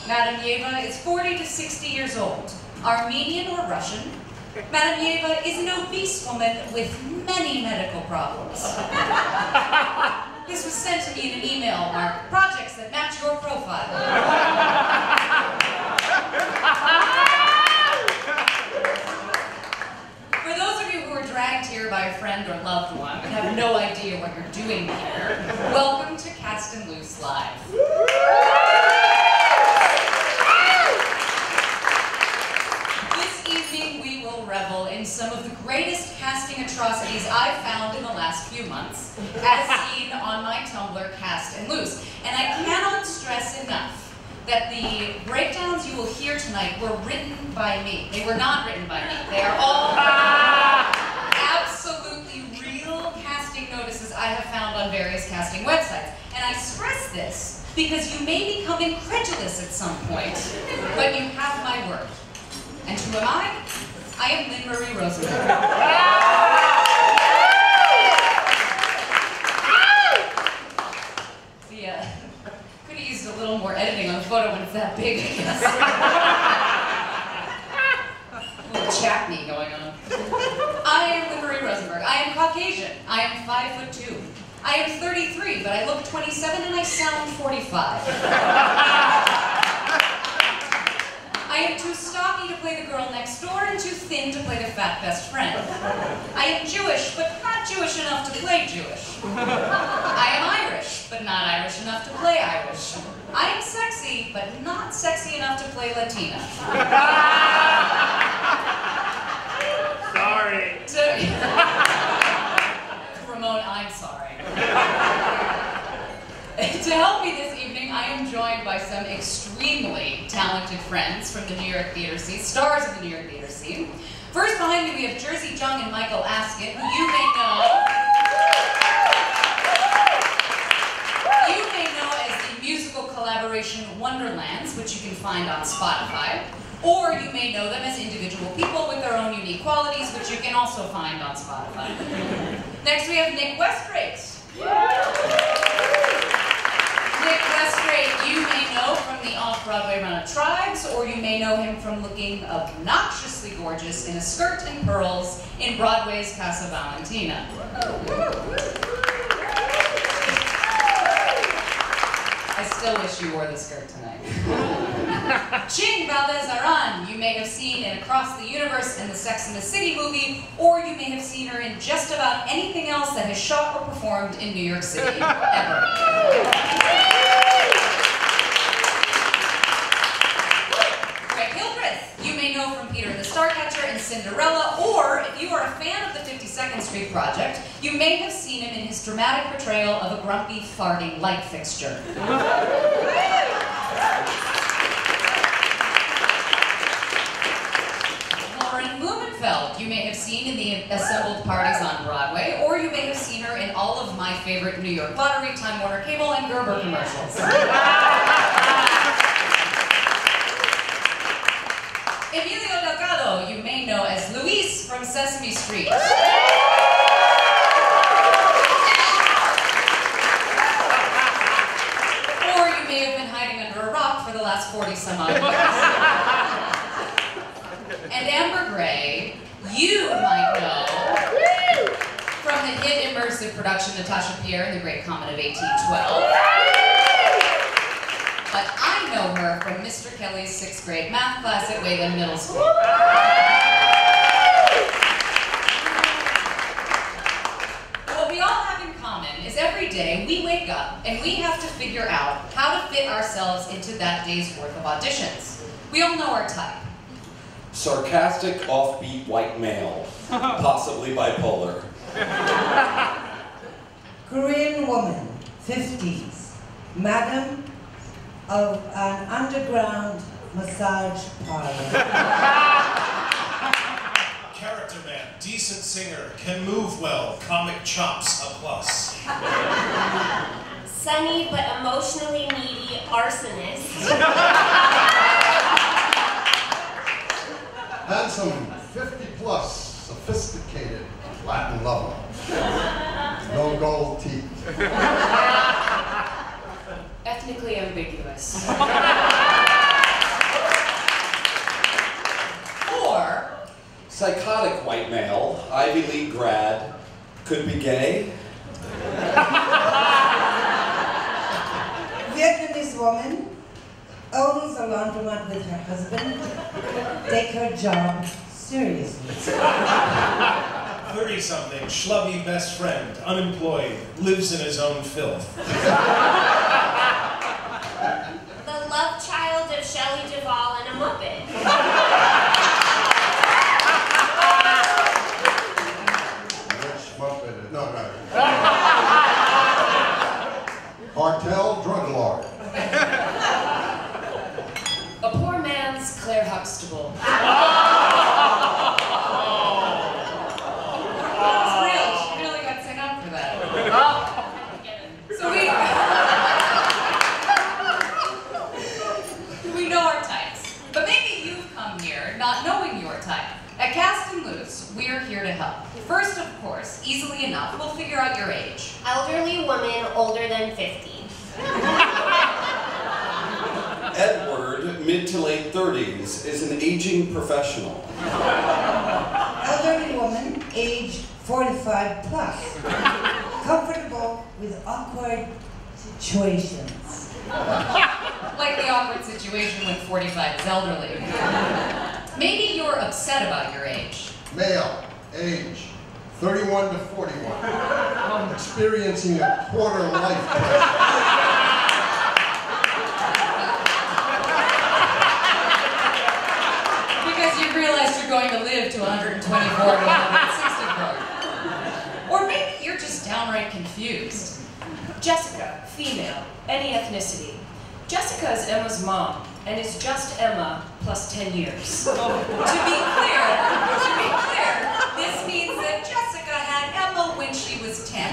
Madame Yeva is 40 to 60 years old, Armenian or Russian. Madame Yeva is an obese woman with many medical problems. This was sent to me in an email marked projects that match your profile. For those of you who are dragged here by a friend or loved one and have no idea what you're doing here, welcome to Cast and Loose Live. Revel in some of the greatest casting atrocities I've found in the last few months, as seen on my Tumblr, Cast and Loose. And I cannot stress enough that the breakdowns you will hear tonight were written by me. They were not written by me. They are all absolutely real casting notices I have found on various casting websites. And I stress this because you may become incredulous at some point, but you have my word. And who am I? I am Lynn Marie Rosenberg. Could have used a little more editing on the photo when it's that big, I guess. A little chapney going on. I am Lynn Marie Rosenberg. I am Caucasian. I am 5'2". I am 33, but I look 27 and I sound 45. I am too stocky to play the girl next door and too thin to play the fat best friend. I am Jewish, but not Jewish enough to play Jewish. I am Irish, but not Irish enough to play Irish. I am sexy, but not sexy enough to play Latina. Sorry. Ramon, I'm sorry. To help me this evening, I am joined by some extremely talented friends from the New York theater scene, stars of the New York theater scene. First behind me we have Jersey Jung and Michael Askin, who you may know as the musical collaboration Wonderlands, which you can find on Spotify. Or you may know them as individual people with their own unique qualities, which you can also find on Spotify. Next we have Nick Westrate. Nick Westrate, you may know from the off-Broadway run of Tribes, or you may know him from looking obnoxiously gorgeous in a skirt and pearls in Broadway's Casa Valentina. I still wish you wore the skirt tonight. Ching Valdez-Aran, you may have seen in Across the Universe and the Sex and the City movie, or you may have seen her in just about anything else that has shot or performed in New York City, ever. Greg Hildreth, you may know from Peter and the Starcatcher and Cinderella, or if you are a fan of the 52nd Street Project, you may have seen him in his dramatic portrayal of a grumpy, farting light fixture. You may have seen in the assembled parties on Broadway, or you may have seen her in all of my favorite New York Lottery, Time Warner Cable, and Gerber commercials. Emilio Delgado, you may know as Luis from Sesame Street. Or you may have been hiding under a rock for the last 40-some-odd years. And Amber Gray, you might know from the hit immersive production Natasha Pierre and the Great Comet of 1812. But I know her from Mr. Kelly's 6th grade math class at Wayland Middle School. What we all have in common is every day we wake up and we have to figure out how to fit ourselves into that day's worth of auditions. We all know our type. Sarcastic, offbeat white male, possibly bipolar. Korean woman, 50s, madam of an underground massage parlor. Character man, decent singer, can move well, comic chops, a plus. Sunny but emotionally needy arsonist. Handsome, 50 plus, sophisticated, Latin lover. No gold teeth. Ethnically ambiguous. white male, Ivy League grad, could be gay. Vietnamese woman owns a laundromat with her husband. Take her job seriously. 30-something, schlubby best friend, unemployed, lives in his own filth. The love child of Shelley Duvall and a Muppet. Which Muppet? No. Cartel drug lord. A poor man's Claire Huxtable. It's real. She really got sent up for that. So we know our types. But maybe you've come here not knowing your type. At Cast and Loose, we're here to help. First, of course, easily enough, we'll figure out your age. Elderly woman older than 50. Edward, mid to late 30s, is an aging professional. Elderly woman, age 45 plus. Comfortable with awkward situations. Like the awkward situation when 45 is elderly. Maybe you're upset about your age. Male, age 31 to 41. Experiencing a quarter life crisis. Because you realize you're going to live to 124 to 164. Or maybe you're just downright confused. Jessica, female, any ethnicity. Jessica is Emma's mom, and is just Emma plus 10 years. To be clear, this means that Jessica had Emma when she was 10.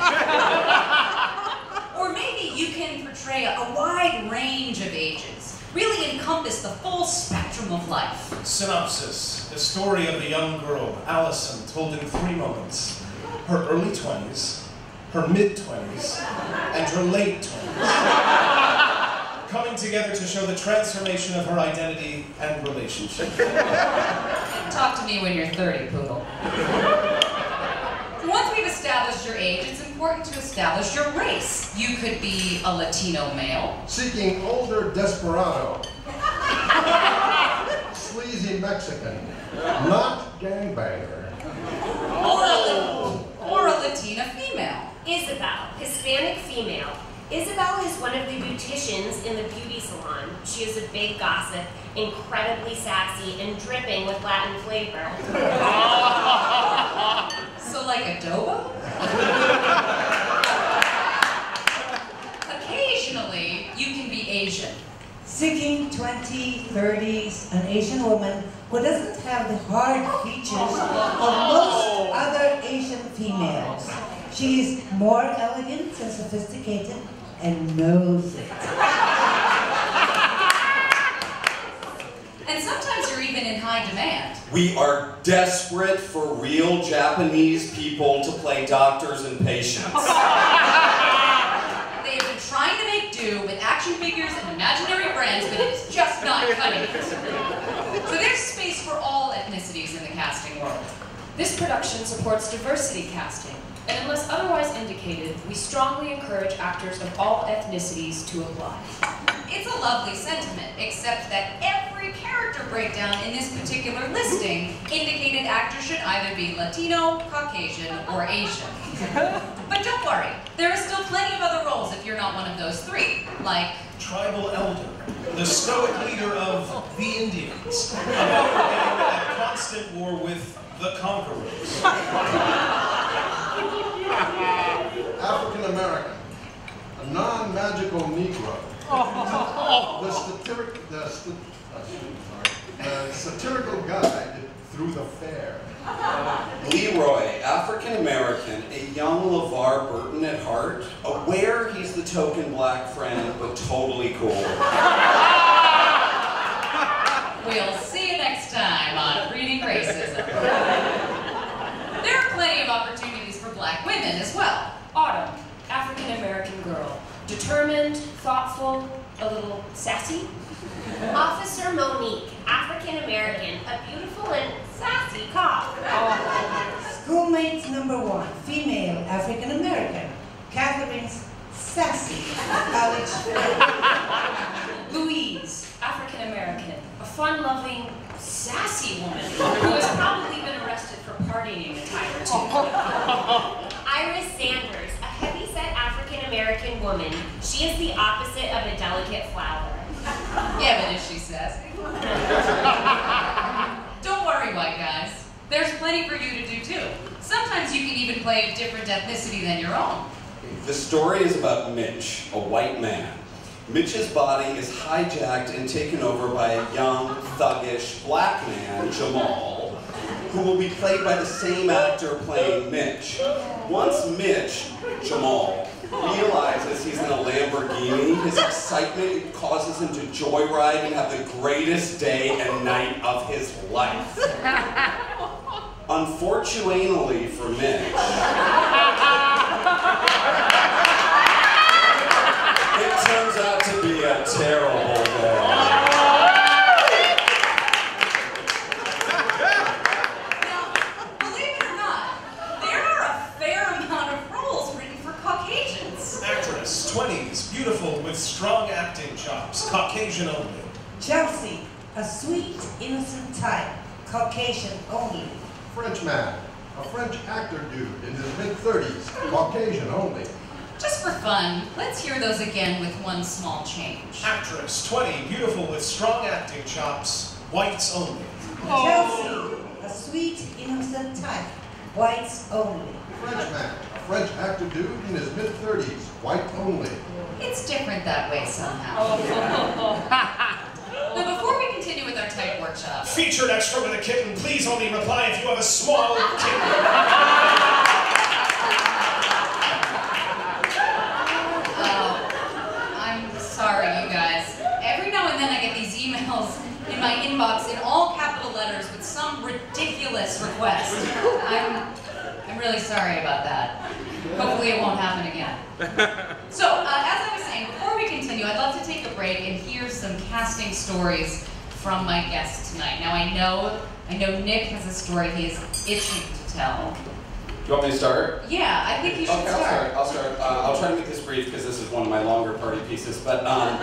Or maybe you can portray a wide range of ages, really encompass the full spectrum of life. Synopsis. The story of a young girl, Allison, told in 3 moments. Her early 20s, her mid-20s, and her late 20s. Coming together to show the transformation of her identity and relationship. Talk to me when you're 30, poodle. Once we've established your age, it's important to establish your race. You could be a Latino male. Seeking older desperado. Sleazy Mexican. Not gangbanger. Or a Latina female. Isabel, Hispanic female. Isabel is one of the beauticians in the beauty salon. She is a big gossip, incredibly sassy, and dripping with Latin flavor. So like adobo? Occasionally, you can be Asian. Seeking 20s, 30s, an Asian woman who doesn't have the hard features of most other Asian females. She is more elegant and sophisticated and knows it. And sometimes you're even in high demand. We are desperate for real Japanese people to play doctors and patients. They have been trying to make do with action figures and imaginary brands, but it's just not cutting it. So there's space for all ethnicities in the casting world. This production supports diversity casting, and unless otherwise indicated, we strongly encourage actors of all ethnicities to apply. It's a lovely sentiment, except that every character breakdown in this particular listing indicated actors should either be Latino, Caucasian, or Asian. But don't worry, there are still plenty of other roles if you're not one of those 3, like Tribal elder, the stoic leader of the Indians, a veteran at constant war with the conquerors. African American. A non-magical Negro. The satirical guide through the fair. Leroy, African American, a young LeVar Burton at heart, aware he's the token black friend, but totally cool. We'll see you next time on Breeding Racism. There are plenty of opportunities for black women as well. Autumn, African American girl, determined, thoughtful, a little sassy? Officer Monique, African-American, a beautiful and sassy cop. Schoolmate number 1, female, African-American, Catherine's sassy college friend. Louise, African-American, a fun-loving, sassy woman who has probably been arrested for partying a time or two. Iris Sanders, a heavy-set African-American woman. She is the opposite of a delicate flower. Yeah, but is she sassy? Don't worry, white guys. There's plenty for you to do too. Sometimes you can even play a different ethnicity than your own. The story is about Mitch, a white man. Mitch's body is hijacked and taken over by a young, thuggish black man, Jamal, who will be played by the same actor playing Mitch. Once Mitch, Jamal, realizes he's in a Lamborghini, his excitement causes him to joyride and have the greatest day and night of his life. Unfortunately for Mitch, it turns out to be a terrible day. Now, believe it or not, there are a fair amount of roles written for Caucasians. Actress, 20s, beautiful with strong acting chops, Caucasian only. Chelsea, a sweet, innocent type, Caucasian only. Frenchman, a French actor dude in his mid-30s, Caucasian only. Just for fun, let's hear those again with one small change. Actress, 20, beautiful with strong acting chops, whites only. Chelsea, a sweet, innocent type, whites only. Frenchman, a French actor dude in his mid-30s, white only. It's different that way somehow. Now, before we continue with our type workshop, Featured extra with a kitten, please only reply if you have a small kitten. I'm sorry, you guys. Every now and then I get these emails in my inbox in all capital letters with some ridiculous request. I'm really sorry about that. Hopefully it won't happen again. So, as I was saying, before we continue, I'd love to take a break and hear some casting stories from my guests tonight. Now, I know Nick has a story he is itching to tell. Do you want me to start? Yeah, I think you should start. I'll start. I'll try to make this brief because this is one of my longer party pieces. But I'm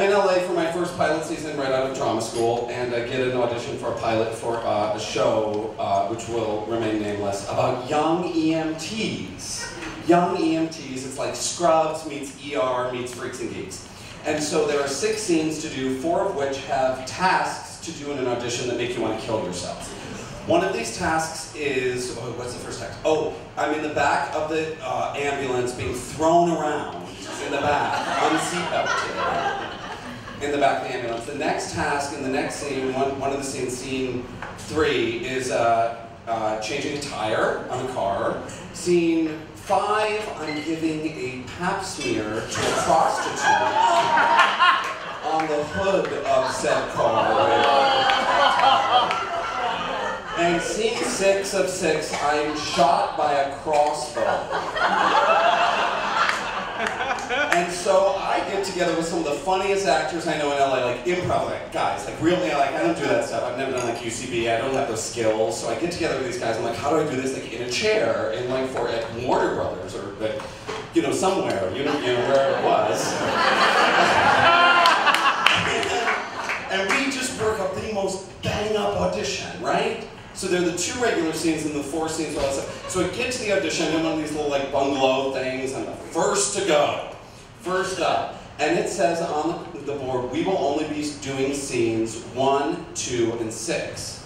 in LA for my first pilot season right out of drama school, and I get an audition for a pilot for a show, which will remain nameless, about young EMTs. Young EMTs, it's like Scrubs meets ER meets Freaks and Geeks. And so there are 6 scenes to do, 4 of which have tasks to do in an audition that make you want to kill yourself. One of these tasks is, what's the first task? Oh, I'm in the back of the ambulance being thrown around in the back, unseatbelted, in the back of the ambulance. The next task in the next scene, one of the scenes, scene 3, is changing a tire on a car. Scene 5, I'm giving a pap smear to a prostitute on the hood of said car. And scene 6 of 6, I'm shot by a crossbow. And so I get together with some of the funniest actors I know in LA, like improv guys, like really, like I don't do that stuff. I've never done like UCB, I don't have those skills. So I get together with these guys, I'm like, how do I do this like in a chair in like at Warner Brothers or like, you know, somewhere, you know where it was. And we just work up the most bang up audition, right? So there are the 2 regular scenes and the 4 scenes, all that stuff. So I get to the audition, I'm in one of these little like bungalow things, I'm the first to go, first up. And it says on the board, we will only be doing scenes 1, 2, and 6.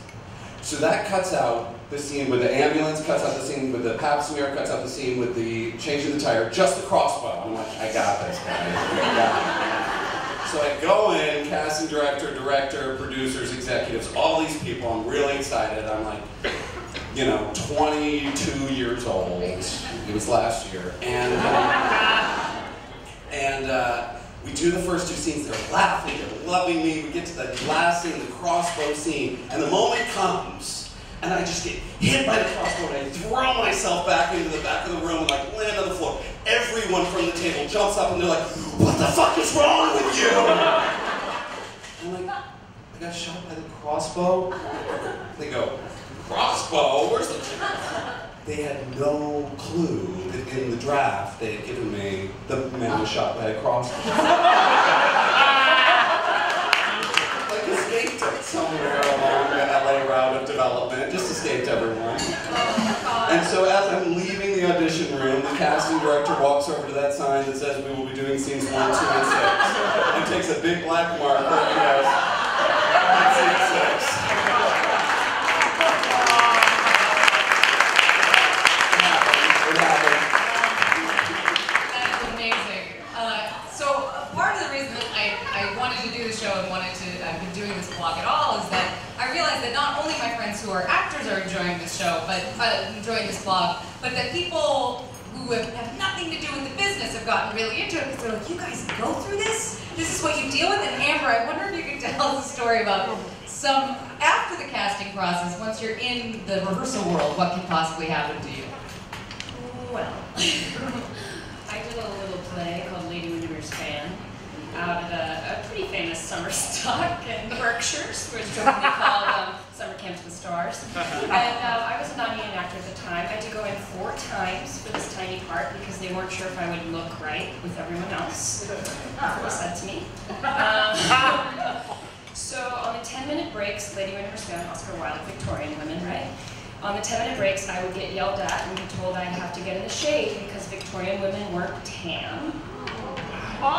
So that cuts out the scene with the ambulance, cuts out the scene with the pap smear, cuts out the scene with the changing the tire, just the crossbow. I'm like, I got this, guys, I got it. So I go in, casting director, producers, executives, all these people, I'm really excited. I'm like, you know, 22 years old. It was last year. And we do the first 2 scenes, they're laughing, they're loving me. We get to the last scene, the crossbow scene, and the moment comes and I just get hit by the crossbow, and I throw myself back into the back of the room and like land on the floor. Everyone from the table jumps up and they're like, "What the fuck is wrong with you?" I'm like, "I got shot by the crossbow." They go, "Crossbow? Where's the..." They had no clue that in the draft they had given me the man was shot by a crossbow. Like escaped it somewhere along the LA route of development, just escaped everyone. And so as I'm leaving the audition room, the casting director walks over to that sign that says we will be doing scenes 1, 2, and 6, and takes a big black marker and goes, "Scene 6. That's amazing. So part of the reason that I wanted to do the show and I've been doing this blog at all is that I realized that not only my friends who are actors are enjoying this show, but enjoying this blog, but that people who have nothing to do with the business have gotten really into it because they're like, "You guys go through this? This is what you deal with?" And Amber, I wonder if you could tell us a story about after the casting process, once you're in the rehearsal world, what can possibly happen to you? Well, I did a little play called Lady Windermere's Fan out at a pretty famous summer stock in the Berkshires, which is jokingly called Summer Camp to the Stars. And I was a non-union actor at the time. I had to go in 4 times for this tiny part because they weren't sure if I would look right with everyone else. That's what was said to me. So on the 10-minute breaks, Lady Windermere's Fan, Oscar Wilde, Victorian women, right? On the 10-minute breaks, I would get yelled at and be told I'd have to get in the shade because Victorian women weren't tan. I'm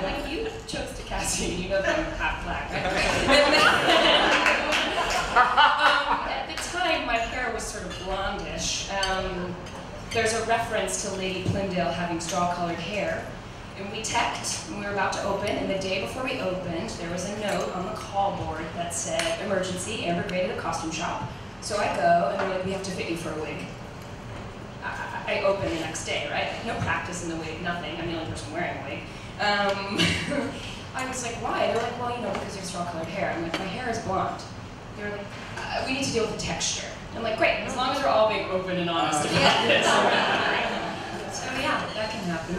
like, you chose to cast me, you know that I'm half black, right? At the time, my hair was sort of blondish. There's a reference to Lady Plymdale having straw-colored hair. And we teched, and we were about to open, and the day before we opened, there was a note on the call board that said, "Emergency, Amber Gray to the costume shop." So I go, and they're like, "We have to fit you for a wig." I open the next day, right? No practice in the wig, nothing. I'm the only person wearing a wig. I was like, "Why?" They're like, "Well, you know, because you have straw-colored hair." I'm like, "My hair is blonde." They're like, "We need to deal with the texture." I'm like, "Great, as long as we're all being open and honest about this." So yeah, that can happen.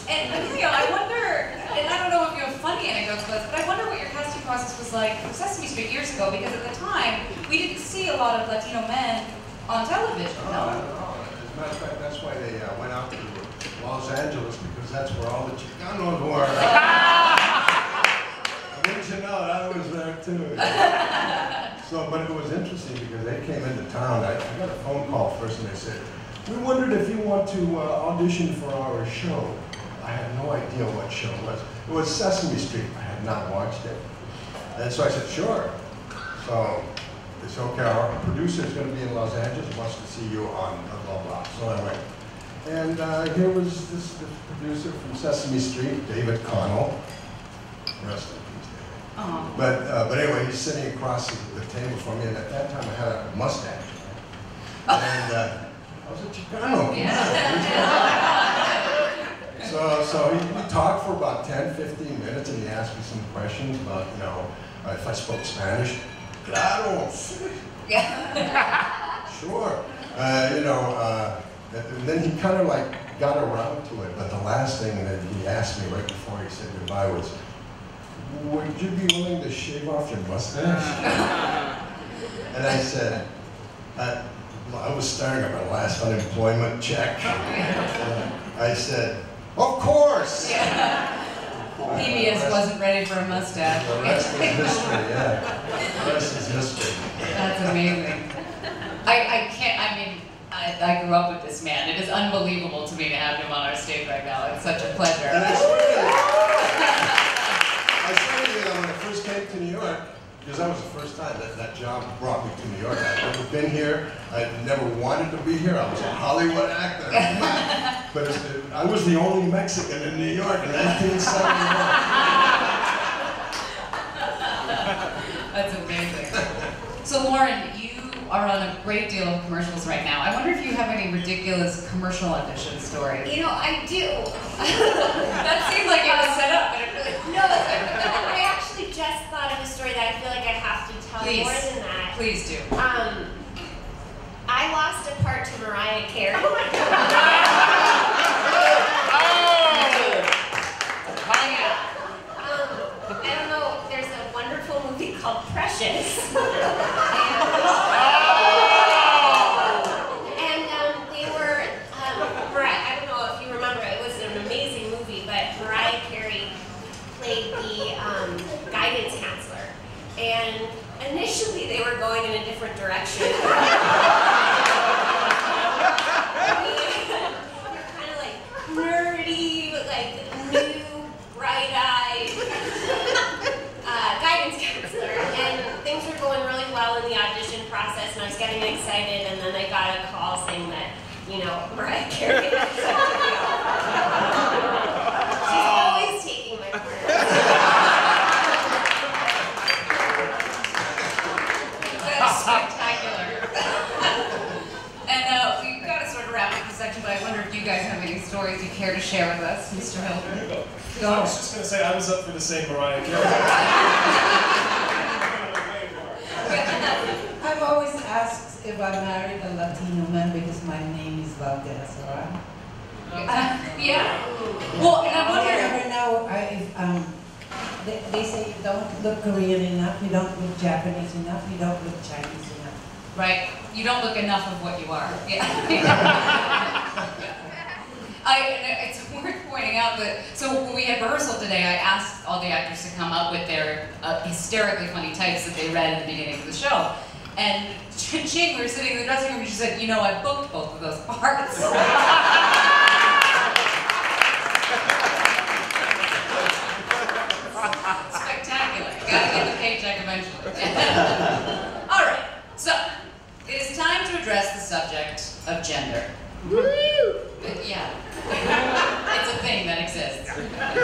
And you know, I wonder, and I don't know if you have funny anecdotes for this, but I wonder what your casting process was like for Sesame Street years ago, because at the time, we didn't see a lot of Latino men on television, no? As a matter of fact, that's why they went out to Los Angeles, because that's where all the Chicanos were. Didn't you know, I was there too. So, but it was interesting because they came into town. I got a phone call first and they said, "We wondered if you want to audition for our show." I had no idea what show it was. It was Sesame Street. I had not watched it. And so I said, "Sure." So they said, "Okay, our producer is going to be in Los Angeles, wants to see you on blah, blah, blah." So I went. And here was this producer from Sesame Street, David Connell. Rest in peace. But anyway, he's sitting across the table from me, and at that time I had a mustache. And I was a Chicano. Yeah. So we talked for about 10, 15 minutes, and he asked me some questions about, you know, if I spoke Spanish. Claro. Yeah. Sure. You know, and then he kind of like got around to it, but the last thing that he asked me right before he said goodbye was, "Would you be willing to shave off your mustache?" And I said, I was staring at my last unemployment check. I said, "Of course!" Yeah. PBS wasn't ready for a mustache. The rest is history, yeah. The rest is history. That's amazing. I can't, I mean, I grew up with this man. It is unbelievable to me to have him on our stage right now. It's such a pleasure. And I started when I first came to New York, because that was the first time that job brought me to New York. I'd never been here. I'd never wanted to be here. I was a Hollywood actor. But I was the only Mexican in New York in 1971. That's amazing. So Lauren, you are on a great deal of commercials right now. I wonder if you have any ridiculous commercial audition stories. You know, I do. That seemed like it was set up, but it really... No, I actually just thought of a story that I feel like I have to tell more than that. Please do. I lost a part to Mariah Carey. I don't know, there's a wonderful movie called Precious. And they were, I don't know if you remember, it was an amazing movie, but Mariah Carey played the guidance counselor. And initially they were going in a different direction. They were kind of like nerdy, but like new, bright-eyed guidance counselor. And things were going really well in the audition process, and I was getting excited, and then I got a call saying that, you know, Mariah Carey had accepted me. She's always taking my part. Spectacular. And we've got to sort of wrap up the section, but I wonder if you guys have any stories you care to share with us, Mr. Hilton. Go. I was just going to say, I was up for the same Mariah Carey. I've always asked if I married a Latino man because my name is Valdez, alright? Yeah. Well, and I I wonder... never know they say you don't look Korean enough, you don't look Japanese enough, you don't look Chinese enough. Right. You don't look enough of what you are. Yeah. It's worth pointing out that, so when we had rehearsal today, I asked all the actors to come up with their hysterically funny types that they read at the beginning of the show. And Ching, we were sitting in the dressing room, and she said, you know, I booked both of those parts. Spectacular. You gotta get the paycheck eventually. All right, so it is time to address the subject of gender. Woo! Yeah. It's a thing that exists.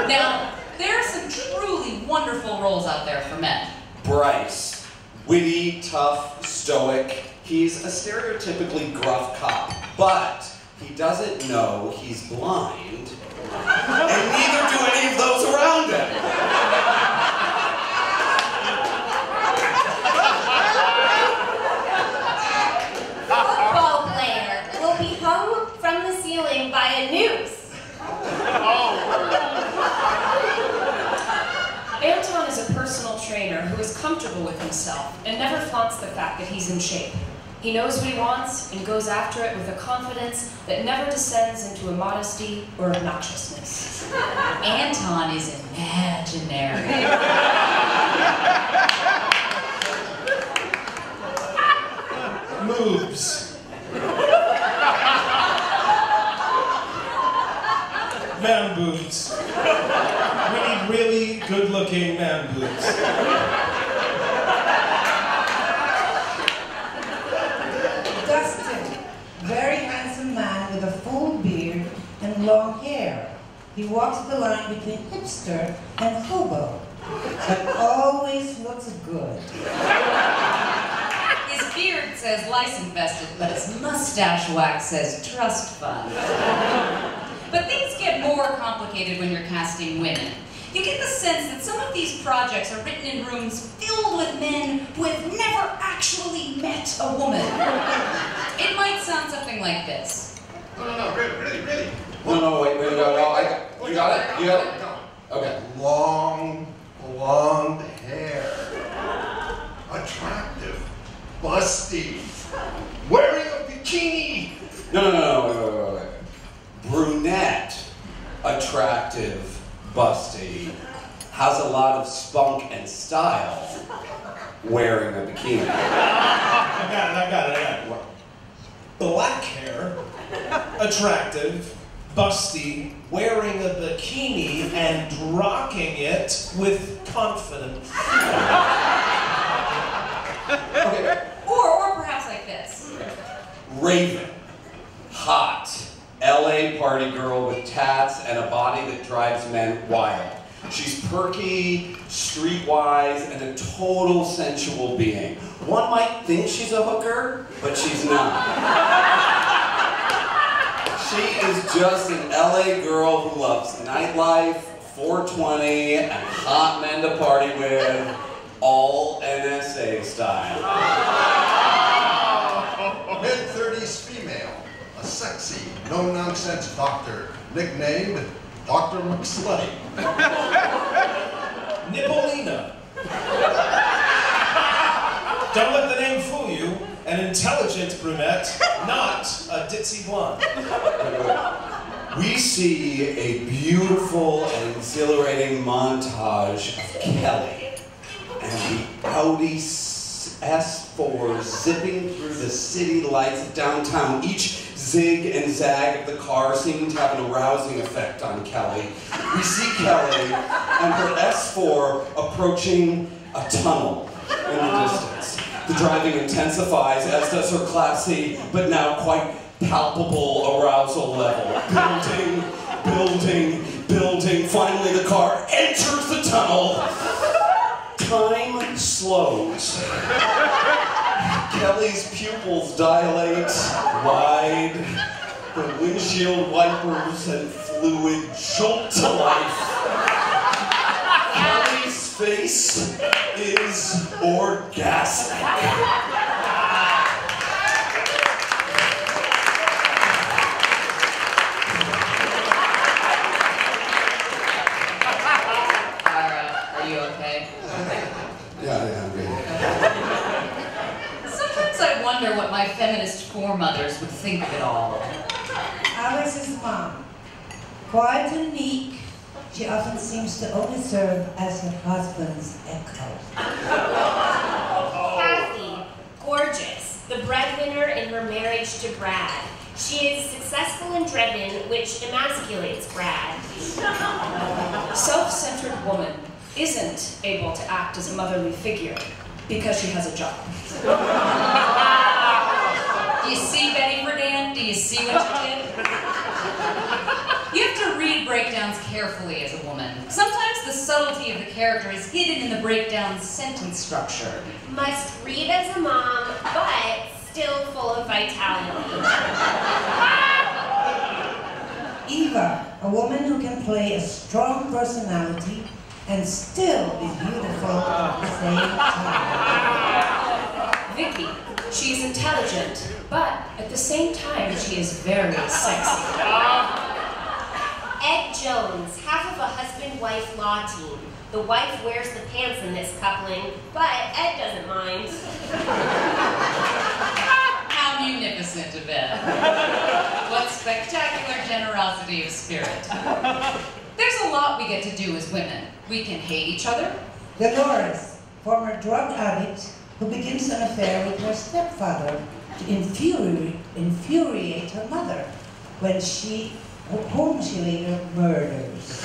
Now, there are some truly wonderful roles out there for men. Bryce, witty, tough, stoic. He's a stereotypically gruff cop, but he doesn't know he's blind, and neither do any of those around him. Football player will be hung from the ceiling by a noose. Anton is a personal trainer who is comfortable with himself and never flaunts the fact that he's in shape. He knows what he wants and goes after it with a confidence that never descends into a modesty or obnoxiousness. Anton is imaginary. Moves. Man boobs. We need really good-looking man boobs. Dustin, very handsome man with a full beard and long hair. He walks the line between hipster and hobo, but always looks good. His beard says lice infested, but his mustache wax says trust fund. But things get more complicated when you're casting women. You get the sense that some of these projects are written in rooms filled with men who have never actually met a woman. It might sound something like this. No, really. No, wait, no, you got it? You got it? Okay. Long, blonde hair. Attractive. Busty. Wearing a bikini. No, wait. Brunette, attractive, busty, has a lot of spunk and style, wearing a bikini. I got it. Black hair, attractive, busty, wearing a bikini and rocking it with confidence. Okay. Or perhaps like this. Raven, hot, LA party girl with tats and a body that drives men wild. She's perky, streetwise, and a total sensual being. One might think she's a hooker, but she's not. She is just an LA girl who loves nightlife, 420, and hot men to party with, all NSA style. Mid-30s female, a sexy, no-nonsense doctor, nicknamed Dr. McSlutty. Nippolina. Don't let the name fool you. An intelligent brunette, not a ditzy blonde. We see a beautiful and exhilarating montage of Kelly and the Audi S4 zipping through the city lights of downtown. Each zig and zag of the car seeming to have an arousing effect on Kelly. We see Kelly and her S4 approaching a tunnel in the distance. The driving intensifies, as does her classy, but now quite palpable arousal level. Building, building, building. Finally, the car enters the tunnel. Time slows. Kelly's pupils dilate wide. The windshield wipers and fluid jolt to life. Kelly's face is orgasmic. Are you okay? Yeah, I'm good. Sometimes I wonder what my feminist foremothers would think of it all. Alice's mom, quiet and meek, she often seems to only serve as her husband's echo. Kathy, gorgeous, the breadwinner in her marriage to Brad. She is successful and driven, which emasculates Brad. Self-centered woman isn't able to act as a motherly figure because she has a job. Do you see, Betty Friedan? Do you see what you did? You have to read breakdowns carefully as a woman. Sometimes the subtlety of the character is hidden in the breakdown's sentence structure. Must read as a mom, but still full of vitality. Eva, a woman who can play a strong personality and still be beautiful at the same time. Vicky, she is intelligent, but at the same time she is very sexy. Ed Jones, half of a husband-wife law team. The wife wears the pants in this coupling, but Ed doesn't mind. How munificent of Ed. What spectacular generosity of spirit. There's a lot we get to do as women. We can hate each other. Dolores, former drug addict who begins an affair with her stepfather to infuriate her mother, whom she later murders.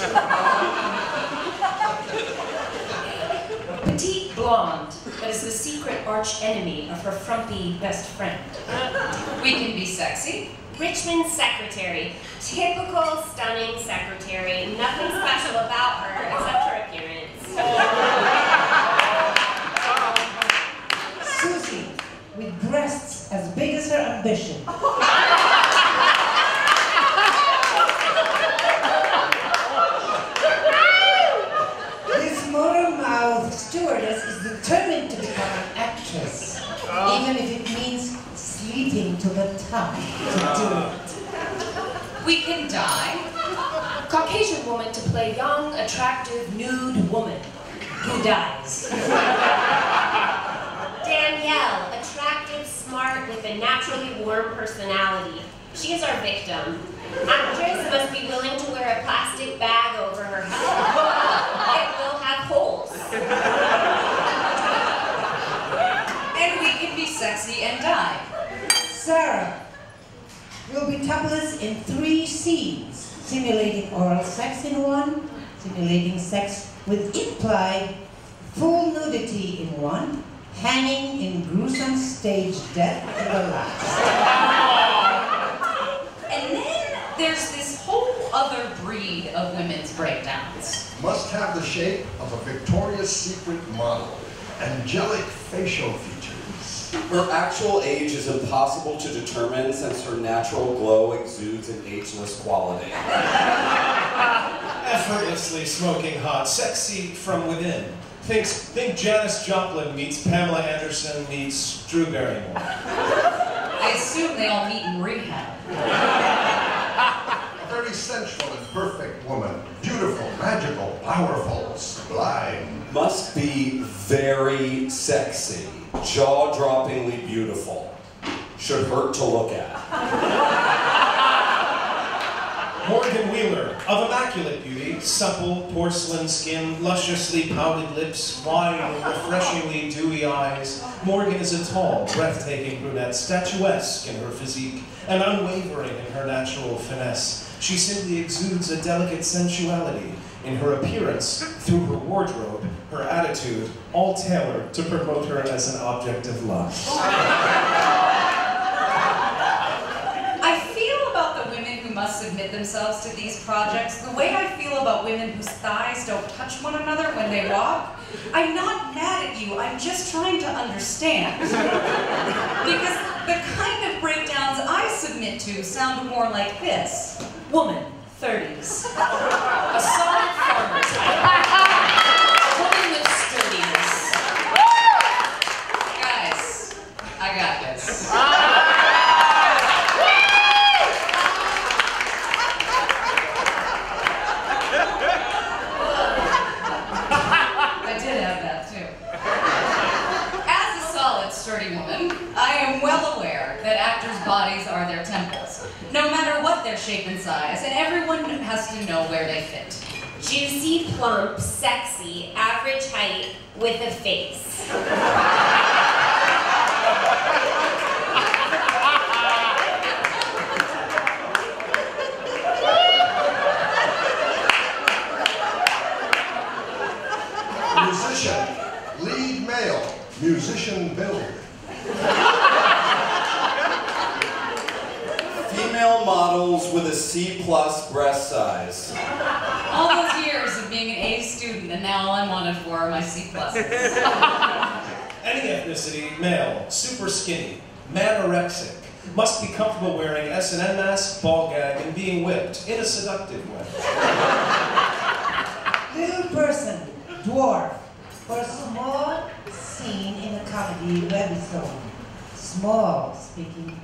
Petite blonde, that is the secret arch enemy of her frumpy best friend. We can be sexy. Richmond's secretary. Typical stunning secretary. Nothing special about her except her appearance. Susie, with breasts as big as her ambition. This motor-mouthed stewardess is determined to become an actress, even if it means sleeping to the top to do it. We can die. Caucasian woman to play young, attractive, nude woman who dies. Danielle, attractive, smart, with a naturally warm personality. She is our victim. Actress must be willing to wear a plastic bag over her head. It will have holes. And we can be sexy and die. Sarah will be topless in 3 scenes, simulating oral sex in one, simulating sex with implied full nudity in one, hanging in gruesome stage death in the last. And then there's this whole other breed of women's breakdowns? Must have the shape of a Victoria's Secret model. Angelic facial features. Her actual age is impossible to determine since her natural glow exudes an ageless quality. Effortlessly smoking hot, sexy from within. Think Janis Joplin meets Pamela Anderson meets Drew Barrymore. I assume they all meet in rehab. A very sensual and perfect woman. Beautiful, magical, powerful, sublime. Must be very sexy, jaw-droppingly beautiful. Should hurt to look at. Morgan Wheeler, of immaculate beauty, supple porcelain skin, lusciously pouted lips, wide and refreshingly dewy eyes. Morgan is a tall, breathtaking brunette, statuesque in her physique, and unwavering in her natural finesse. She simply exudes a delicate sensuality in her appearance, through her wardrobe, her attitude, all tailored to promote her as an object of lust. I feel about the women who must submit themselves to these projects the way I feel about women whose thighs don't touch one another when they walk. I'm not mad at you, I'm just trying to understand. Because the kind of breakdowns I submit to sound more like this. Woman, 30s. A solid farmer type. Woman with sturdiness. Guys, I got this. I did have that too. As a solid, sturdy woman, I am well aware that actors' bodies are their temples, no matter what their shape and size, and everyone has to know where they fit. Juicy, plump, sexy, average height, with a face. Musician, lead male, musician build. Female models with a C+ breast size. All those years of being an A student, and now all I'm wanted for are my C+. Any ethnicity, male, super skinny, manorexic, must be comfortable wearing S&M mask, ball gag, and being whipped in a seductive way. Little person, dwarf, for a small scene in a comedy webisode. Small, speaking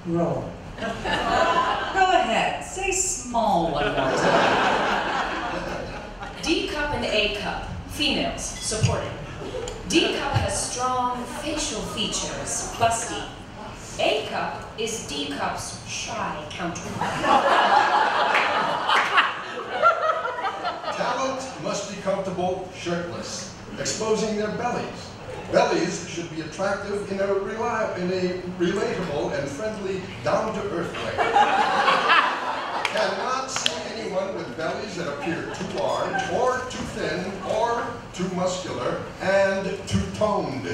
role. Go ahead, say small one more time. D cup and A cup, females, supporting. D cup has strong facial features, busty. A cup is D cup's shy counterpart. Talent must be comfortable shirtless, exposing their bellies. Bellies should be attractive in a relatable and friendly, down-to-earth way. Cannot see anyone with bellies that appear too large, or too thin, or too muscular, and too toned.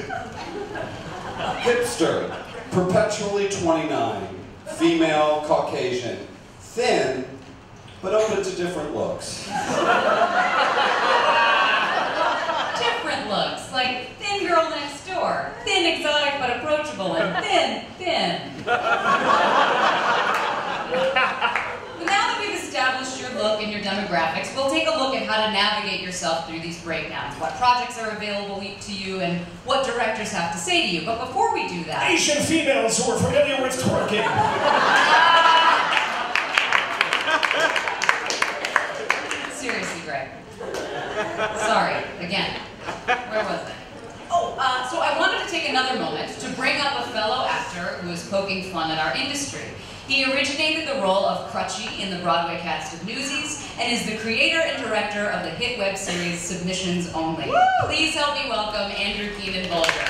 Hipster, perpetually 29, female, Caucasian, thin, but open to different looks. Different looks, like thin girl next door, thin exotic but approachable, and thin. But now that we've established your look and your demographics, we'll take a look at how to navigate yourself through these breakdowns, what projects are available to you, and what directors have to say to you. But before we do that... Asian females who are familiar with twerking. Seriously, Greg. Sorry, again. Where was I? Oh, so I wanted to take another moment to bring up a fellow actor who is poking fun at our industry. He originated the role of Crutchy in the Broadway cast of Newsies and is the creator and director of the hit web series Submissions Only. Woo! Please help me welcome Andrew Keenan Bolger.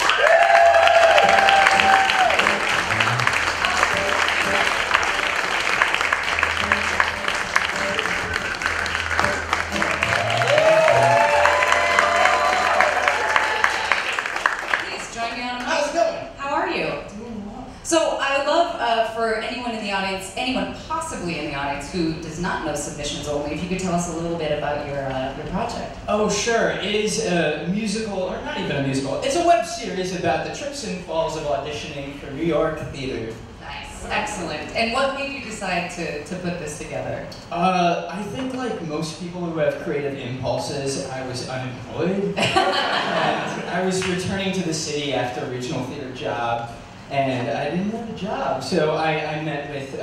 So I would love for anyone in the audience, anyone possibly in the audience who does not know Submissions Only, if you could tell us a little bit about your project. Oh, sure. It is a musical, or not even a musical. It's a web series about the trips and falls of auditioning for New York theater. Nice, excellent. And what made you decide to put this together? I think like most people who have creative impulses, I was unemployed. And I was returning to the city after a regional theater job, and I didn't have a job. So I met with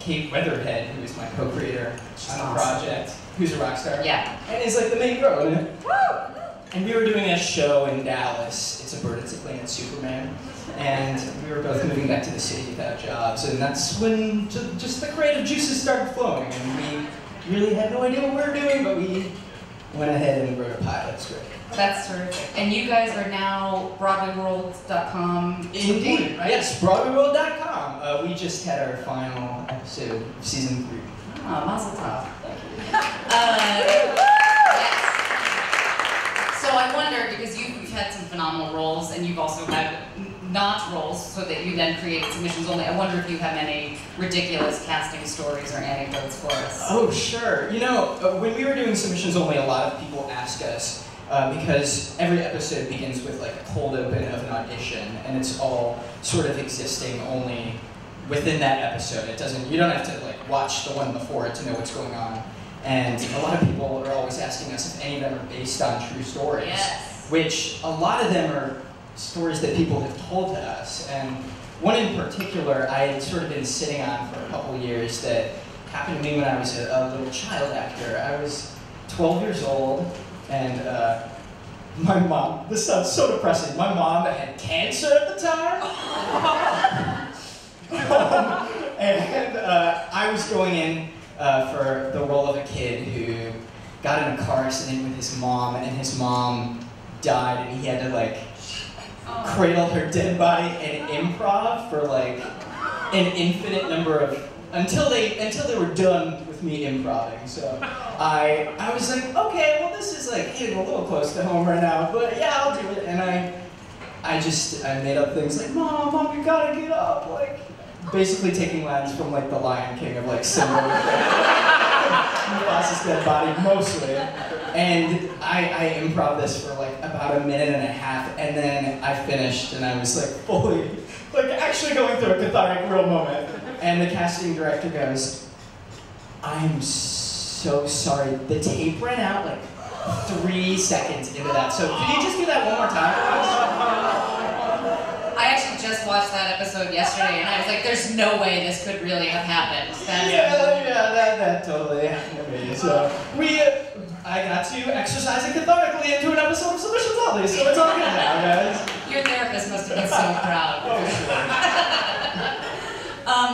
Kate Weatherhead, who is my co-creator on the project, who's a rock star. Yeah. And is like the main girl in it. And we were doing a show in Dallas. It's a bird, it's a plane, it's Superman. And we were both moving back to the city without jobs. And that's when just the creative juices started flowing. And we really had no idea what we were doing, but we went ahead and wrote a pilot script. That's terrific. And you guys are now BroadwayWorld.com. Indeed, right? Yes, BroadwayWorld.com. We just had our final episode of season 3. Oh, mazel tov. Thank you. Yes. So I wonder, because you've had some phenomenal roles, and you've also had not roles, so that you then created Submissions Only. I wonder if you have any ridiculous casting stories or anecdotes for us. Oh, sure. You know, when we were doing Submissions Only, a lot of people ask us, because every episode begins with like a cold open of an audition, and it's all sort of existing only within that episode. You don't have to like watch the one before it to know what's going on. And a lot of people are always asking us if any of them are based on true stories. Yes. Which a lot of them are stories that people have told to us. And one in particular I had sort of been sitting on for a couple years that happened to me when I was a little child actor. I was 12 years old, and my mom, this sounds so depressing, my mom had cancer at the time. And I was going in for the role of a kid who got in a car accident with his mom, and his mom died, and he had to like cradle her dead body and improv for like an infinite number of until they were done with me improving. So I was like, okay, well this is like hitting a little close to home right now, but yeah, I'll do it. And I made up things like, Mom, you gotta get up, like basically taking lines from like the Lion King of like Simba with Mufasa's dead body mostly. And I improv this for like about a minute and a half, and then I finished, and I was like fully, like actually going through a cathartic real moment. And the casting director goes, I'm so sorry, the tape ran out like 3 seconds into that, so could you just do that one more time? I actually just watched that episode yesterday, and I was like, there's no way this could really have happened. That totally happened to me. So I got to exercise it cathartically into an episode of Submissions Only, so it's all good now, guys. Your therapist must have been so proud. Oh, sure.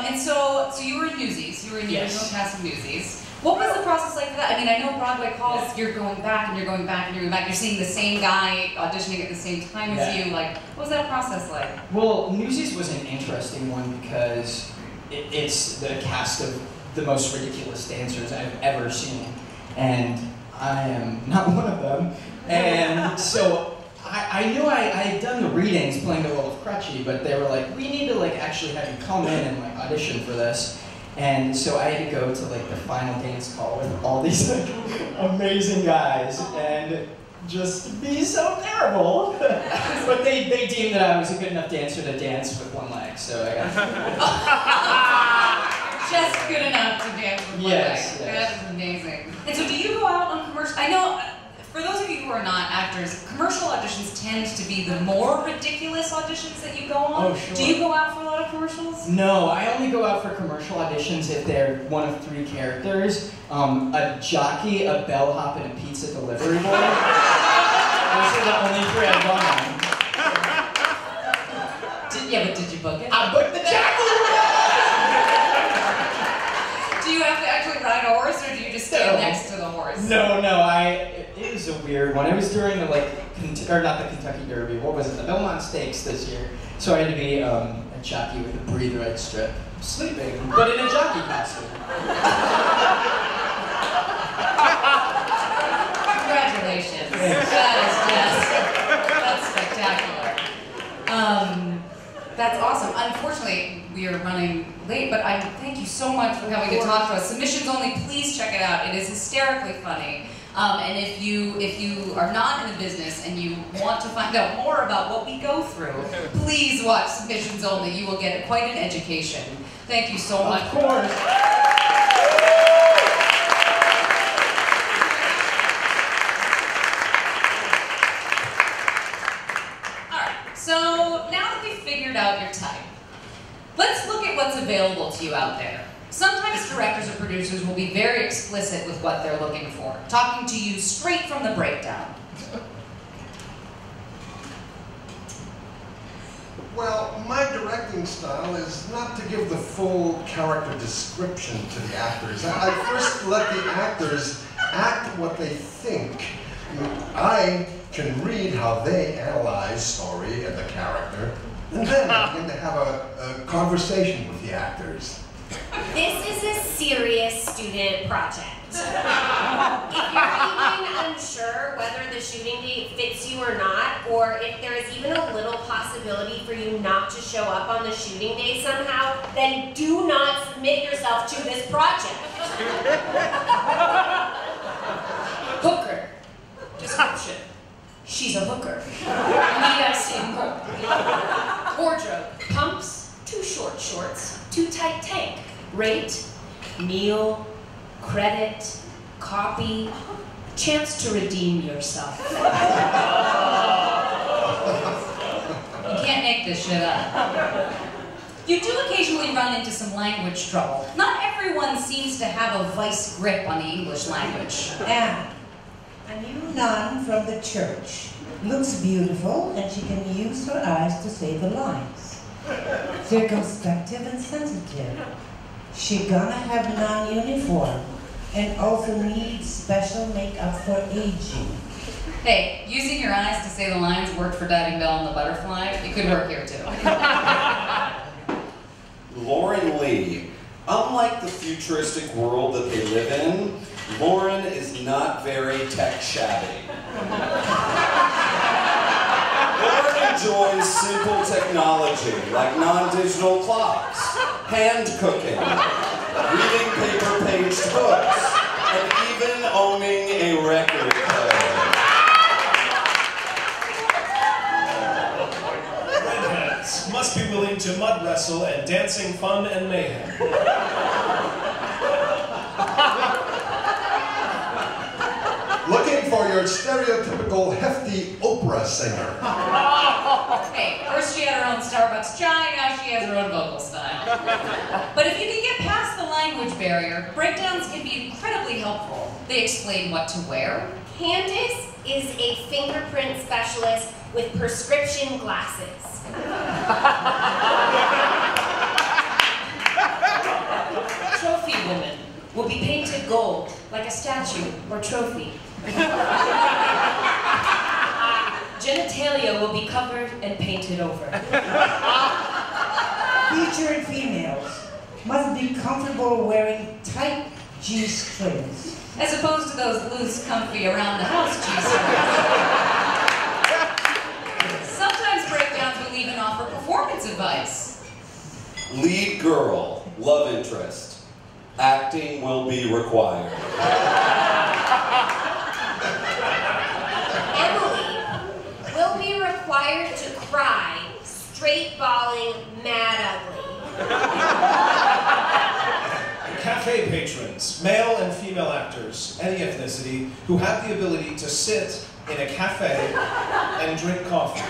And so you were in Newsies. You were in the original cast of Newsies. What was the process like for that? I mean, I know Broadway calls, you're going back and you're going back and you're going back. You're seeing the same guy auditioning at the same time as you. Like, what was that process like? Well, Newsies was an interesting one because it's the cast of the most ridiculous dancers I've ever seen. And I am not one of them. And so I knew I had done the readings playing the role of Crutchy, but they were like, we need to like actually have you come in and like audition for this. And so I had to go to like the final dance call with all these like amazing guys and just be so terrible. But they deemed that I was a good enough dancer to dance with one leg, so I got Just good enough to dance with one leg. Yes. That is amazing. And so do you go out on commercial? I know, for those of you who are not actors, commercial auditions tend to be the more ridiculous auditions that you go on. Oh, sure. Do you go out for a lot of commercials? No, I only go out for commercial auditions if they're one of 3 characters. A jockey, a bellhop, and a pizza delivery boy. Those are the only 3 I've gone on. But did you book it? I booked the jockey! Do you have to actually ride a horse, or do you just stand next to the horse? No, it was a weird one. It was during the like, or not the Kentucky Derby, what was it, the Belmont Stakes this year. So I had to be a jockey with a breathe right strip, sleeping, but in a jockey costume. Congratulations. That is just, that's spectacular. That's awesome. Unfortunately, we are running late, but thank you so much for coming to talk to us. Submissions only, please check it out. It is hysterically funny. And if you are not in the business and you want to find out more about what we go through, please watch Submissions Only. You will get quite an education. Thank you so much. Of course. So now that we've figured out your type, let's look at what's available to you out there. Sometimes directors or producers will be very explicit with what they're looking for, talking to you straight from the breakdown. Well, my directing style is not to give the full character description to the actors. I first let the actors act what they think. I can read how they analyze story and the character, and then I begin to have a conversation with the actors. This is a serious student project. If you're even unsure whether the shooting date fits you or not, or if there is even a little possibility for you not to show up on the shooting day somehow, then do not submit yourself to this project. Hooker. Description. She's a hooker. Need I see more? Wardrobe. Pumps, too short shorts, too tight tank. Rate, meal, credit, copy, chance to redeem yourself. You can't make this shit up. You do occasionally run into some language trouble. Not everyone seems to have a vice grip on the English language. Anne, a new nun from the church, looks beautiful and she can use her eyes to say the lines. Circumspective and sensitive. She gonna have non-uniform and also needs special makeup for aging. Hey, using your eyes to say the lines worked for Diving Bell and the Butterfly. It could work here too. Lauren Lee. Unlike the futuristic world that they live in, Lauren is not very tech savvy. Lauren enjoys simple technology like non-digital clocks, hand cooking, reading paper-paged books, and even owning a record player. Redheads must be willing to mud wrestle and dancing fun and mayhem. Looking for your stereotypical hefty Oprah singer. Hey, first she had her own Starbucks chai, now she has her own vocal style. But if you can get past the language barrier, breakdowns can be incredibly helpful. They explain what to wear. Candace is a fingerprint specialist with prescription glasses. Trophy woman will be painted gold, like a statue or trophy. Genitalia will be covered and painted over. Featured females must be comfortable wearing tight G-strings. As opposed to those loose, comfy, around-the-house G-strings. Sometimes breakdowns will even offer performance advice. Lead girl, love interest. Acting will be required. Emily will be required to cry, straight bawling, mad ugly. Cafe patrons, male and female actors, any ethnicity, who have the ability to sit in a cafe and drink coffee.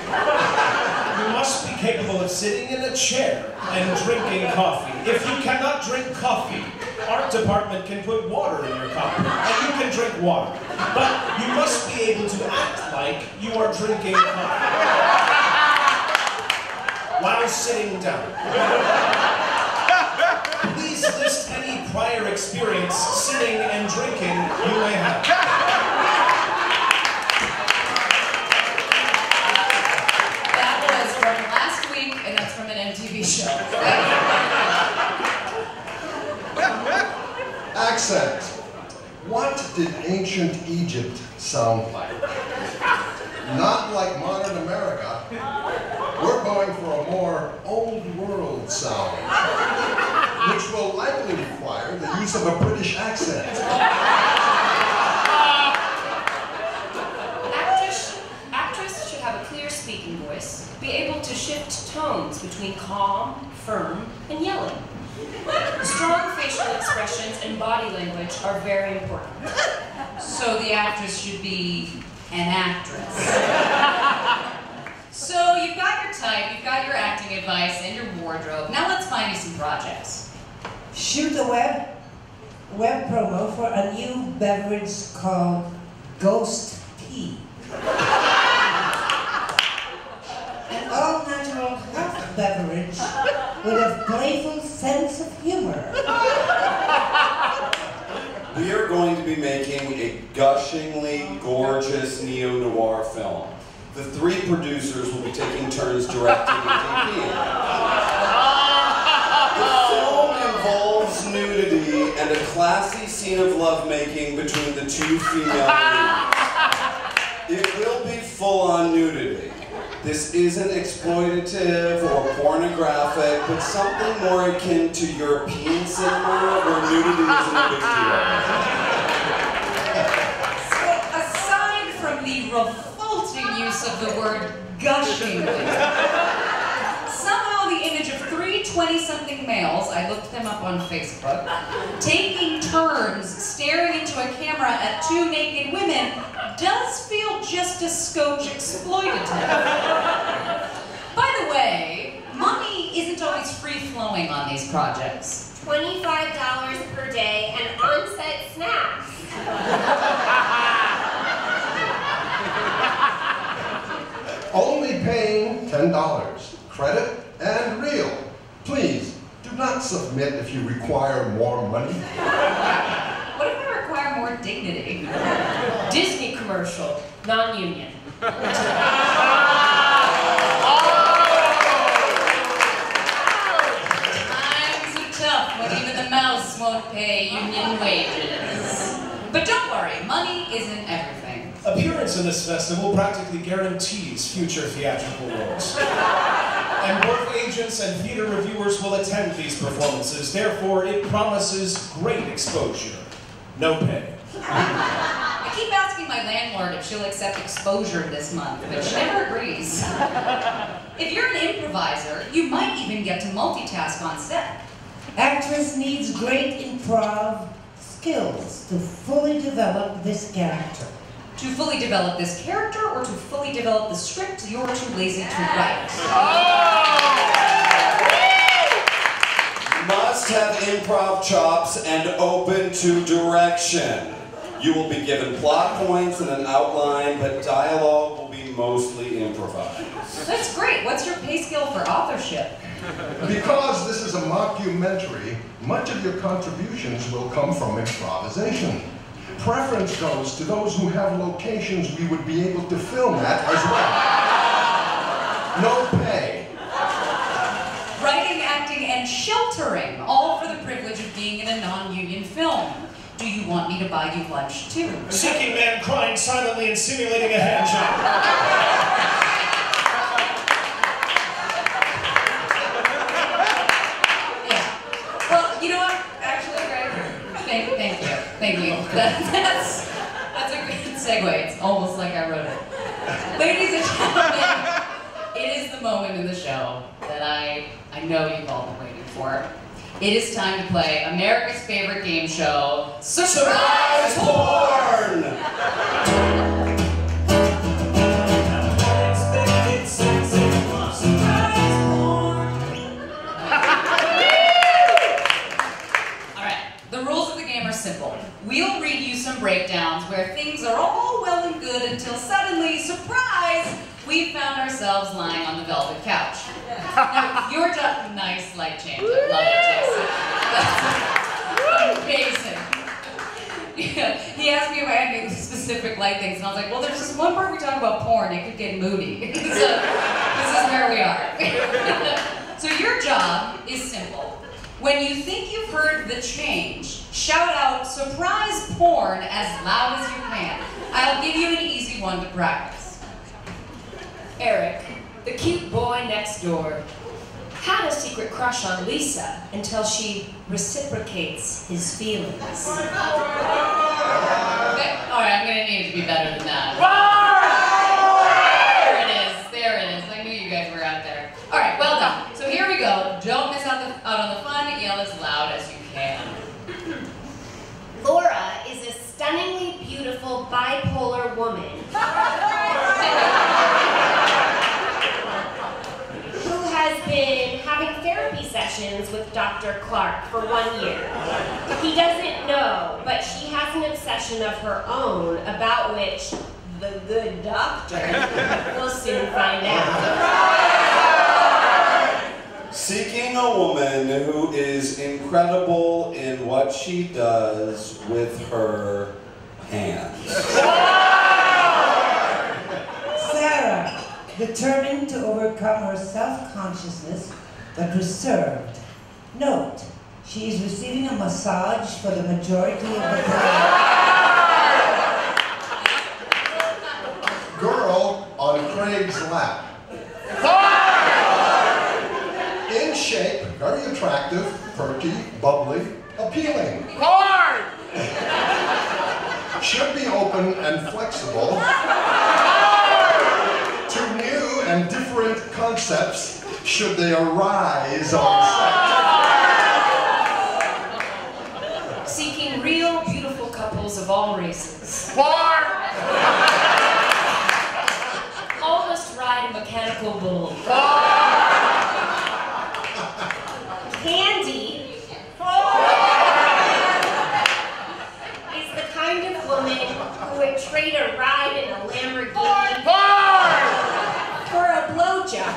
You must be capable of sitting in a chair and drinking coffee. If you cannot drink coffee, art department can put water in your cup, and you can drink water. But you must be able to act like you are drinking coffee while sitting down. Please list any prior experience sitting and drinking you may have. That was from last week, and that's from an MTV show. Accent. What did ancient Egypt sound like? Not like modern America. We're going for a more old world sound, which will likely require the use of a British accent. Actress should have a clear speaking voice, be able to shift tones between calm, firm, and yelling. Strong facial expressions and body language are very important. So the actress should be an actress. So you've got your type, you've got your acting advice, and your wardrobe. Now let's find you some projects. Shoot a web promo for a new beverage called Ghost Tea. An all-natural health beverage with a playful sense of humor. We are going to be making a gushingly gorgeous neo-noir film. The 3 producers will be taking turns directing and DPing. The film involves nudity and a classy scene of lovemaking between the 2 female leads. It will be full-on nudity. This isn't exploitative or pornographic, but something more akin to European cinema where nudity isn't a big deal. So aside from the revolting use of the word gushingly, somehow the image of 3 20-something males, I looked them up on Facebook, taking turns staring into a camera at 2 naked women does feel just a scotch exploitative. By the way, money isn't always free-flowing on these projects. $25 per day and on-set snacks. Only paying $10. Credit and real. Please, do not submit if you require more money. What if I require more dignity? Disney commercial, non-union. Times are tough when even the mouse won't pay union wages. But don't worry, money isn't everything. Appearance in this festival practically guarantees future theatrical roles. And both agents and theater reviewers will attend these performances, therefore it promises great exposure. No pay. I keep asking my landlord if she'll accept exposure this month, but she never agrees. If you're an improviser, you might even get to multitask on set. Actress needs great improv skills to fully develop this character. To fully develop this character or to fully develop the script you're too lazy to write. Must have improv chops and open to direction. You will be given plot points and an outline, but dialogue will be mostly improvised. That's great. What's your pay scale for authorship? Because this is a mockumentary, much of your contributions will come from improvisation. Preference goes to those who have locations we would be able to film at as well. No pay. Writing, acting, and sheltering, all for the privilege of being in a non-union film. Do you want me to buy you lunch too? Sinking man crying silently and simulating a hand job. Yeah. Well, you know what? Actually, Greg, thank you. That's a good segue. It's almost like I wrote it. Ladies and gentlemen, it is the moment in the show that I know you've all been waiting for. It is time to play America's favorite game show, Surprise Porn! Alright, the rules of the game are simple. We'll read you some breakdowns where things are all well and good until suddenly, surprise, we found ourselves lying on the velvet couch. Now, your job, nice light change. I love it, Jason. That's amazing. Yeah, he asked me if I had any specific light things, and I was like, well, there's just one part we talk about porn. It could get moody. So this is where we are. So your job is simple. When you think you've heard the change, shout out "surprise porn" as loud as you can. I'll give you an easy one to practice. Eric, the cute boy next door, had a secret crush on Lisa until she reciprocates his feelings. Okay. All right, I'm gonna need to be better than that. There it is. I knew you guys were out there. All right, well done. So here we go. Don't miss out on the fun. Yell as loud as you can. Laura is a stunningly beautiful bipolar woman who has been having therapy sessions with Dr. Clark for 1 year. He doesn't know, but she has an obsession of her own about which the good doctor will soon find out. Seeking a woman who is incredible in what she does with her hands. Sarah, determined to overcome her self-consciousness, but reserved. Note, she is receiving a massage for the majority of the day. Girl on Craig's lap. In shape, very attractive, perky, bubbly, appealing. Hard! Should be open and flexible to new and different concepts should they arise on set. Seeking real, beautiful couples of all races. Hard! Almost ride a mechanical bull. Candy is the kind of woman who would trade a ride in a Lamborghini for a blowjob.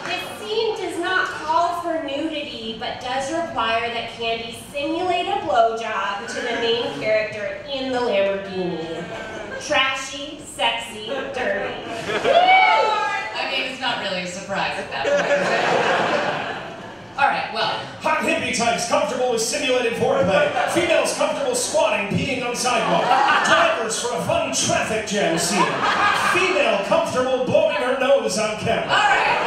This scene does not call for nudity, but does require that Candy simulate a blowjob to the main character in the Lamborghini. Trashy, sexy, dirty. I mean, it's not really a surprise at that point. All right, well. Hot hippie types comfortable with simulated foreplay. Females comfortable squatting, peeing on sidewalk. Drivers for a fun traffic jam scene. Female comfortable blowing her nose on camera. All right.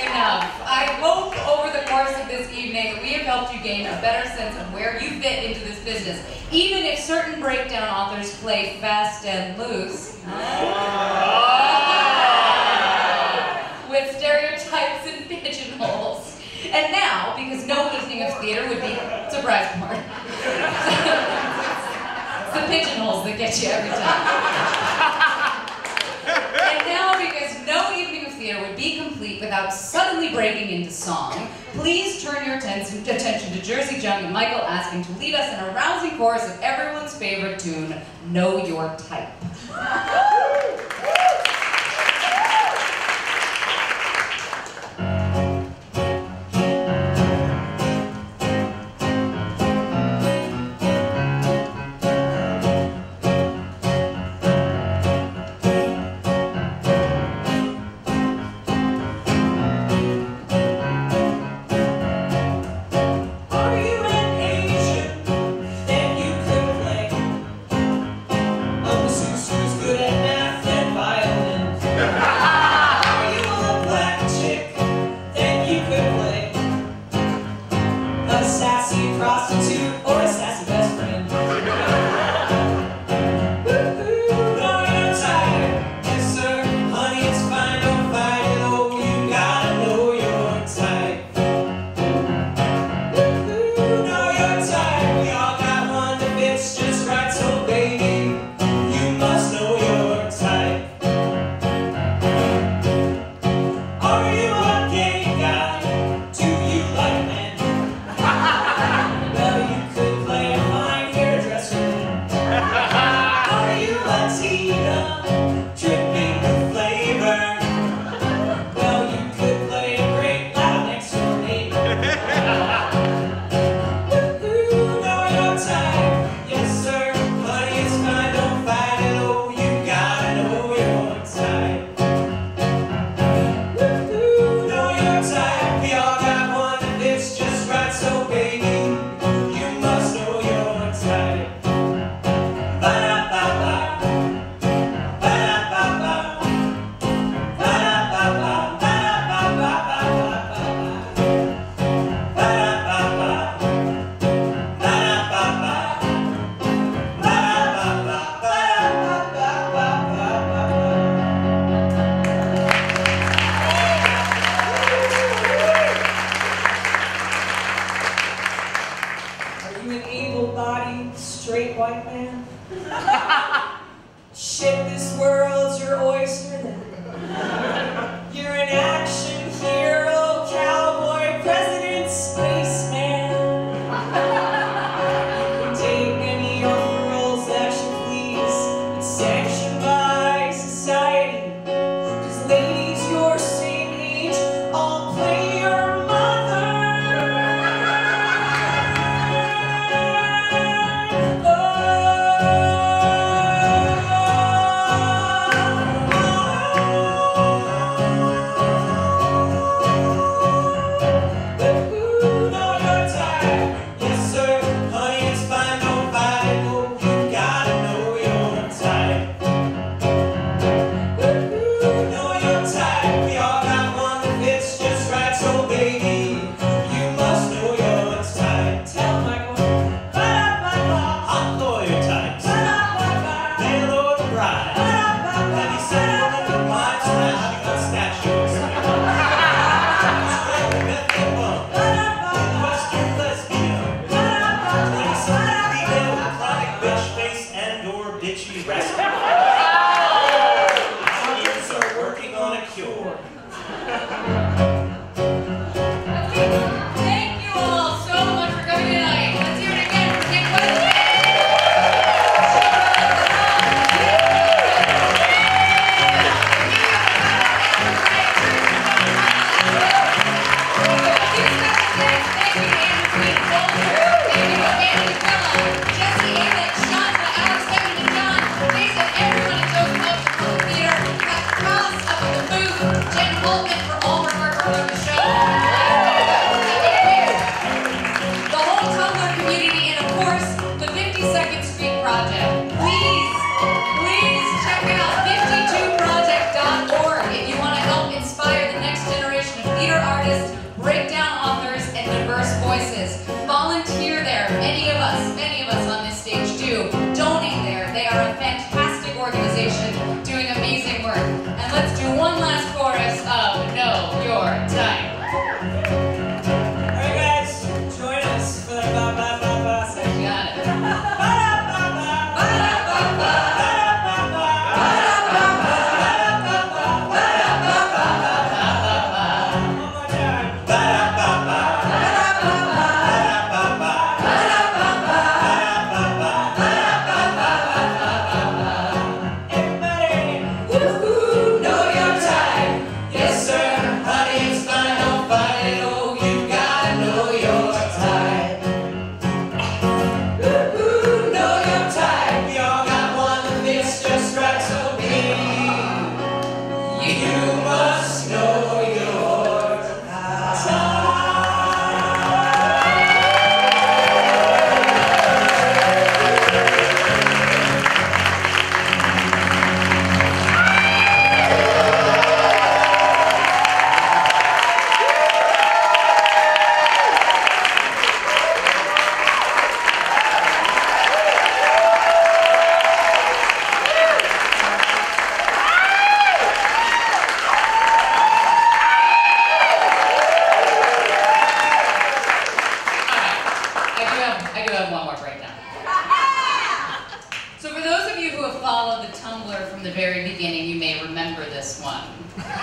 Enough. I hope over the course of this evening that we have helped you gain a better sense of where you fit into this business. Even if certain breakdown authors play fast and loose with stereotypes and pigeonholes. And now, because no evening of theater would be surprise part. It's the pigeonholes that get you every time. And now, because no evening of theater would be complete without suddenly breaking into song, please turn your attention to Jersey Jung and Michael Askin to lead us in a rousing chorus of everyone's favorite tune, Know Your Type. Good Shit, this world's your oyster. You're an action hero, cowboy, president, spaceman. You can take any young girl's action, please. It's sanctioned by society. 'Cause ladies your same age all play your mother. Volunteer there. Many of us on this stage do. Donate there. They are a fantastic organization doing amazing work. And let's do one last chorus of Know Your Type. Alright guys, join us for the ba-ba-ba-ba section. Got it.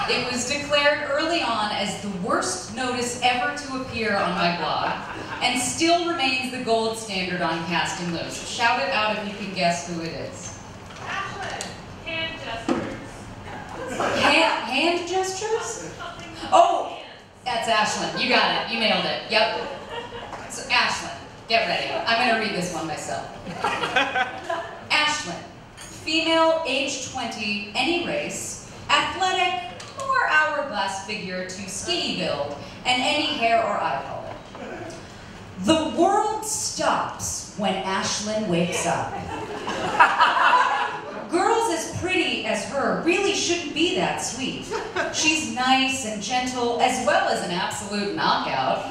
It was declared early on as the worst notice ever to appear on my blog, and still remains the gold standard on CastandLoose. Shout it out if you can guess who it is. Ashlyn, hand gestures. Hand gestures? Oh, that's Ashlyn. You got it. You nailed it. Yep. So Ashlyn, get ready. I'm going to read this one myself. Ashlyn, female, age 20, any race, athletic, more hourglass figure to skinny build, and any hair or eye color. The world stops when Ashlyn wakes up. Girls as pretty as her really shouldn't be that sweet. She's nice and gentle, as well as an absolute knockout.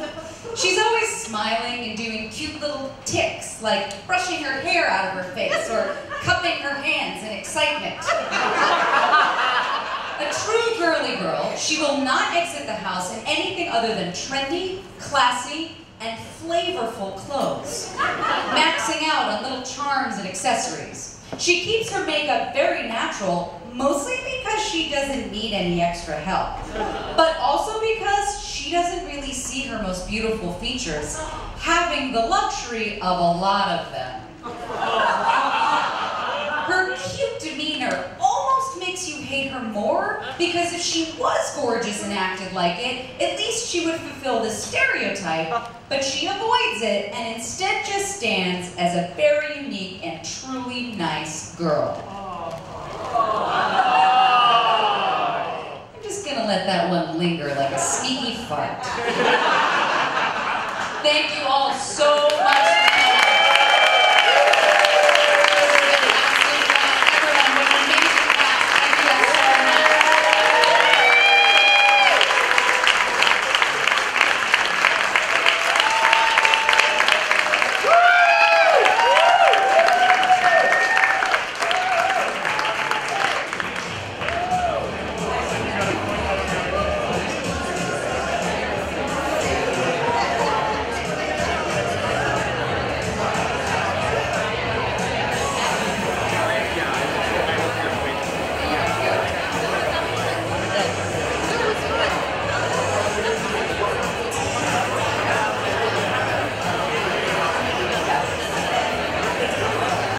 She's always smiling and doing cute little tics, like brushing her hair out of her face or cupping her hands in excitement. A true girly girl, she will not exit the house in anything other than trendy, classy, and flavorful clothes, maxing out on little charms and accessories. She keeps her makeup very natural. natural, mostly because she doesn't need any extra help, but also because she doesn't really see her most beautiful features having the luxury of a lot of them. Her cute demeanor almost makes you hate her more, because if she was gorgeous and acted like it, at least she would fulfill the stereotype, but she avoids it and instead just stands as a very unique and truly nice girl. I'm just gonna let that one linger like a sneaky fart. Thank you all so